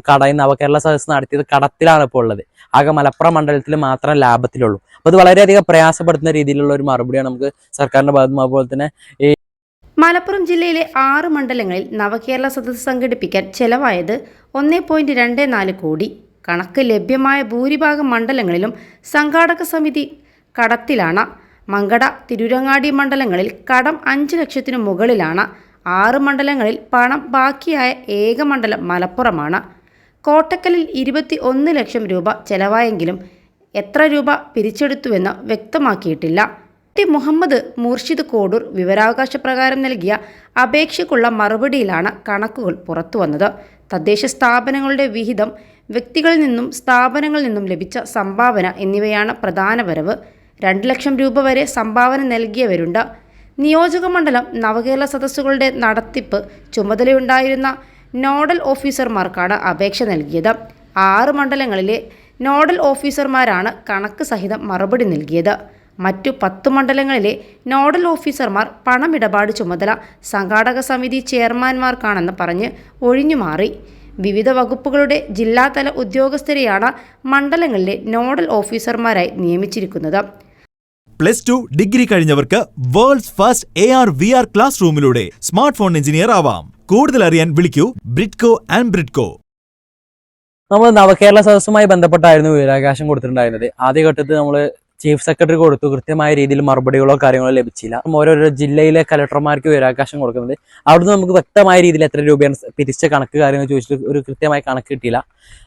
കടയിൽ നവകേരള സദസ്സ് നടത്തിയത് കടത്തിലാണ് ഇപ്പോൾ ഉള്ളത്. ആകെ മലപ്പുറം മണ്ഡലത്തിൽ മാത്രം ലാഭത്തിലുള്ളൂ. അപ്പോൾ അത് വളരെയധികം പ്രയാസപ്പെടുത്തുന്ന രീതിയിലുള്ള ഒരു മറുപടിയാണ് നമുക്ക് സർക്കാരിന്റെ ഭാഗത്തും അതുപോലെ തന്നെ മലപ്പുറം ജില്ലയിലെ 6 മണ്ഡലങ്ങളിൽ നവകേരള സദസ്സ് സംഘടിപ്പിക്കാൻ ചെലവായത് 1.24 കോടി. കണക്ക് ലഭ്യമായ ഭൂരിഭാഗം മണ്ഡലങ്ങളിലും സംഘാടക സമിതി കടത്തിലാണ്. മങ്കട, തിരൂരങ്ങാടി മണ്ഡലങ്ങളിൽ കടം 5 ലക്ഷത്തിനു മുകളിലാണ്. 6 മണ്ഡലങ്ങളിൽ പണം ബാക്കിയായ ഏക മണ്ഡലം മലപ്പുറമാണ്. കോട്ടക്കലിൽ 21 ലക്ഷം രൂപ ചെലവായെങ്കിലും എത്ര രൂപ പിരിച്ചെടുത്തുവെന്ന് വ്യക്തമാക്കിയിട്ടില്ല. മുഹമ്മദ് മുർഷിദ് കോഡൂർ വിവരാവകാശ പ്രകാരം നൽകിയ അപേക്ഷയ്ക്കുള്ള മറുപടിയിലാണ് കണക്കുകൾ പുറത്തുവന്നത്. തദ്ദേശ സ്ഥാപനങ്ങളുടെ വിഹിതം, വ്യക്തികളിൽ നിന്നും സ്ഥാപനങ്ങളിൽ നിന്നും ലഭിച്ച സംഭാവന എന്നിവയാണ് പ്രധാന വരവ്. 2 ലക്ഷം രൂപ വരെ സംഭാവന നൽകിയവരുണ്ട്. നിയോജക മണ്ഡലം നവകേരള സദസ്സുകളുടെ നടത്തിപ്പ് ചുമതലയുണ്ടായിരുന്ന നോഡൽ ഓഫീസർമാർക്കാണ് അപേക്ഷ നൽകിയത്. 6 മണ്ഡലങ്ങളിലെ നോഡൽ ഓഫീസർമാരാണ് കണക്ക് സഹിതം മറുപടി നൽകിയത്. മറ്റു 10 മണ്ഡലങ്ങളിലെ നോഡൽ ഓഫീസർമാർ പണമിടപാട് ചുമതല സംഘാടക സമിതി ചെയർമാൻമാർക്കാണെന്ന് പറഞ്ഞ് ഒഴിഞ്ഞുമാറി. വിവിധ വകുപ്പുകളുടെ ജില്ലാതല ഉദ്യോഗസ്ഥരെയാണ് മണ്ഡലങ്ങളിലെ നോഡൽ ഓഫീസർമാരായി നിയമിച്ചിരിക്കുന്നത്. +2 ഡിഗ്രി കഴിഞ്ഞവർക്ക് world's first AR VR class റൂമിലൂടെ സ്മാർട്ട് ഫോൺ എഞ്ചിനീയർ ആവാം. കൂടുതൽ അറിയാൻ വിളിക്കൂ ബ്രിഡ്കോ ആൻഡ് ബ്രിഡ്കോ. നമ്മൾ നവകേരള സദസ്സുമായി ബന്ധപ്പെട്ടായിരുന്നു വിവരാവകാശം കൊടുത്തിട്ടുണ്ടായിരുന്നത്. ആദ്യഘട്ടത്തിൽ നമ്മൾ ചീഫ് സെക്രട്ടറി കൊടുത്തു. കൃത്യമായ രീതിയിൽ മറുപടികളോ കാര്യങ്ങളോ ലഭിച്ചില്ല. ഓരോരോ ജില്ലയിലെ കലക്ടർമാർക്ക് വിവരാവകാശം കൊടുക്കുന്നത്. അവിടുന്ന് നമുക്ക് വ്യക്തമായ രീതിയിൽ എത്ര രൂപയാണ് പിരിച്ച കണക്ക് കാര്യങ്ങൾ ചോദിച്ചിട്ട് ഒരു കൃത്യമായ കണക്ക് കിട്ടിയില്ല.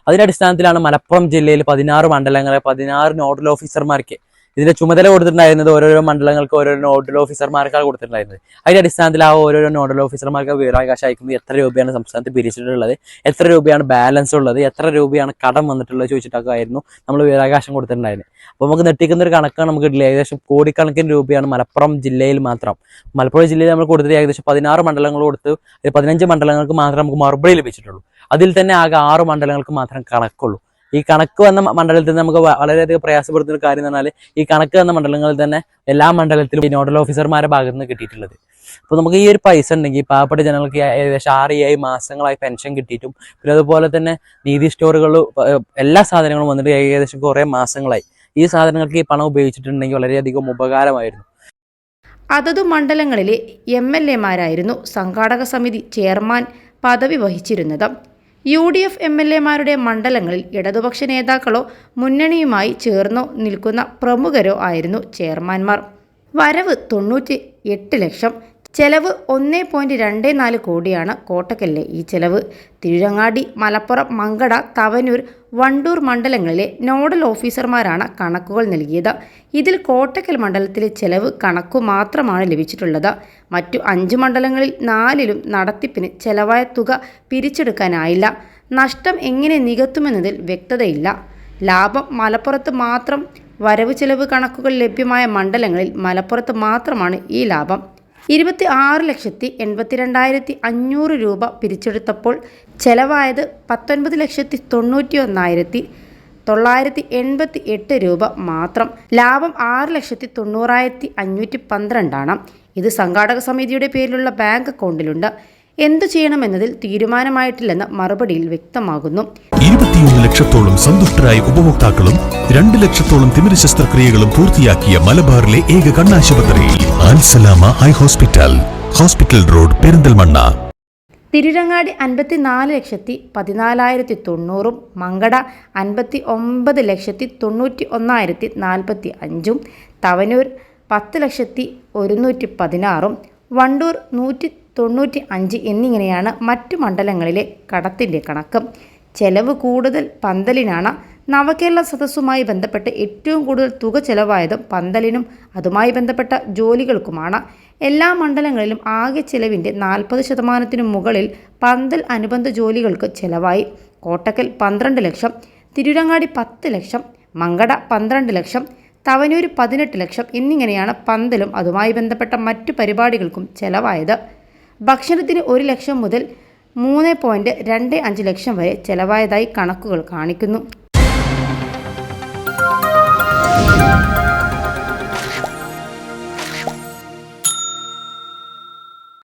അതിന്റെ അടിസ്ഥാനത്തിലാണ് മലപ്പുറം ജില്ലയിൽ 16 മണ്ഡലങ്ങളെ 16 നോഡൽ ഓഫീസർമാർക്ക് ഇതിന്റെ ചുമതല കൊടുത്തിട്ടുണ്ടായിരുന്നത്. ഓരോരോ മണ്ഡലങ്ങൾക്ക് ഓരോരോ നോഡൽ ഓഫീസർമാർക്കാണ് കൊടുത്തിട്ടുണ്ടായിരുന്നത്. അതിന്റെ അടിസ്ഥാനത്തിൽ ആ ഓരോരോ നോഡൽ ഓഫീസർമാർക്ക് വിവരാവകാശം അയക്കുന്നത് എത്ര രൂപയാണ് സംസ്ഥാനത്ത് പിരിച്ചിട്ടുള്ളത്, എത്ര രൂപയാണ് ബാലൻസ് ഉള്ളത്, എത്ര രൂപയാണ് കടം വന്നിട്ടുള്ളത് ചോദിച്ചിട്ടൊക്കെ ആയിരുന്നു നമ്മൾ വിവരാവകാശം കൊടുത്തിട്ടുണ്ടായിരുന്നത്. അപ്പോൾ നമുക്ക് നെട്ടിക്കുന്ന ഒരു കണക്കാണ് നമുക്ക് കിട്ടില്ല. ഏകദേശം കോടിക്കണക്കിന് രൂപയാണ് മലപ്പുറം ജില്ലയിൽ മാത്രം. മലപ്പുറം ജില്ലയിൽ നമ്മൾ കൊടുത്തത് ഏകദേശം 16 മണ്ഡലങ്ങൾ കൊടുത്ത് 15 മണ്ഡലങ്ങൾക്ക് മാത്രം നമുക്ക് മറുപടി ലഭിച്ചിട്ടുള്ളൂ. അതിൽ തന്നെ ആകെ 6 മണ്ഡലങ്ങൾക്ക് മാത്രം കണക്കുള്ളൂ. ഈ കണക്ക് വന്ന മണ്ഡലത്തിൽ നമുക്ക് വളരെയധികം പ്രയാസപ്പെടുത്തുന്ന ഒരു കാര്യം എന്ന് പറഞ്ഞാൽ ഈ കണക്ക് വന്ന മണ്ഡലങ്ങളിൽ തന്നെ എല്ലാ മണ്ഡലത്തിലും ഈ നോഡൽ ഓഫീസർമാരുടെ ഭാഗത്ത് നിന്ന് കിട്ടിയിട്ടുള്ളത്. അപ്പോൾ നമുക്ക് ഈ ഒരു പൈസ ഉണ്ടെങ്കിൽ പാവപ്പെട്ട ജനങ്ങൾക്ക് ഏകദേശം 6-7 മാസങ്ങളായി പെൻഷൻ കിട്ടിയിട്ടും പിന്നെ അതുപോലെ തന്നെ നീതി സ്റ്റോറുകൾ എല്ലാ സാധനങ്ങളും വന്നിട്ട് ഏകദേശം കുറേ മാസങ്ങളായി. ഈ സാധനങ്ങൾക്ക് ഈ പണം ഉപയോഗിച്ചിട്ടുണ്ടെങ്കിൽ വളരെയധികം ഉപകാരമായിരുന്നു. അതതു മണ്ഡലങ്ങളിലെ MLA-മാരായിരുന്നു സംഘാടക സമിതി ചെയർമാൻ പദവി വഹിച്ചിരുന്നത്. UDF MLA-മാരുടെ മണ്ഡലങ്ങളിൽ ഇടതുപക്ഷ നേതാക്കളോ മുന്നണിയുമായി ചേർന്നോ നിൽക്കുന്ന പ്രമുഖരോ ആയിരുന്നു ചെയർമാൻമാർ. വരവ് 98 ലക്ഷം. ചെലവ് 1.24 കോടിയാണ് കോട്ടക്കലിലെ ഈ ചെലവ്. തിരുരങ്ങാടി, മലപ്പുറം, മങ്കട, തവനൂർ, വണ്ടൂർ മണ്ഡലങ്ങളിലെ നോഡൽ ഓഫീസർമാരാണ് കണക്കുകൾ നൽകിയത്. ഇതിൽ കോട്ടക്കൽ മണ്ഡലത്തിലെ ചെലവ് കണക്കു മാത്രമാണ് ലഭിച്ചിട്ടുള്ളത്. മറ്റു 5 മണ്ഡലങ്ങളിൽ 4ലും നടത്തിപ്പിന് ചെലവായ തുക പിരിച്ചെടുക്കാനായില്ല. നഷ്ടം എങ്ങനെ നികത്തുമെന്നതിൽ വ്യക്തതയില്ല. ലാഭം മലപ്പുറത്ത് മാത്രം. വരവ് ചെലവ് കണക്കുകൾ ലഭ്യമായ മണ്ഡലങ്ങളിൽ മലപ്പുറത്ത് മാത്രമാണ് ഈ ലാഭം. 26,82,500 രൂപ പിരിച്ചെടുത്തപ്പോൾ ചെലവായത് 19,91,988 രൂപ മാത്രം. ലാഭം 6,90,512 ആണ്. ഇത് സംഘാടക സമിതിയുടെ പേരിലുള്ള ബാങ്ക് അക്കൗണ്ടിലുണ്ട്. എന്തു ചെയ്യണമെന്നതിൽ തീരുമാനമായിട്ടില്ലെന്ന് മറുപടിയിൽ വ്യക്തമാകുന്നു. 21 ലക്ഷത്തോളം സന്തുഷ്ടരായ ഉപഭോക്താക്കളും 2 ലക്ഷത്തോളം തിമിര ശസ്ത്രക്രിയകളും പൂർത്തിയാക്കിയ മലബാറിലെ ഏക കണ്ണാശുപത്രി Alsalama eye hospital, hospital road, Perinthalmanna. Tirurangadi 54,14,900, Mankada 59,91,045, Thavanur 10,116,000, Wandoor 195 എന്നിങ്ങനെയാണ് മറ്റു മണ്ഡലങ്ങളിലെ കടത്തിൻ്റെ കണക്ക്. ചെലവ് കൂടുതൽ പന്തലിനാണ്. നവകേരള സദസ്സുമായി ബന്ധപ്പെട്ട് ഏറ്റവും കൂടുതൽ തുക ചെലവായതും പന്തലിനും അതുമായി ബന്ധപ്പെട്ട ജോലികൾക്കുമാണ്. എല്ലാ മണ്ഡലങ്ങളിലും ആകെ ചെലവിൻ്റെ 40% മുകളിൽ പന്തൽ അനുബന്ധ ജോലികൾക്ക് ചെലവായി. കോട്ടക്കൽ 12 ലക്ഷം, തിരൂരങ്ങാടി 10 ലക്ഷം, മങ്കട 12 ലക്ഷം, തവനൂർ 18 ലക്ഷം എന്നിങ്ങനെയാണ് പന്തലും അതുമായി ബന്ധപ്പെട്ട മറ്റു പരിപാടികൾക്കും ചെലവായത്. ഭക്ഷണത്തിന് 1 ലക്ഷം മുതൽ 3.25 ലക്ഷം വരെ ചെലവായതായി കണക്കുകൾ കാണിക്കുന്നു.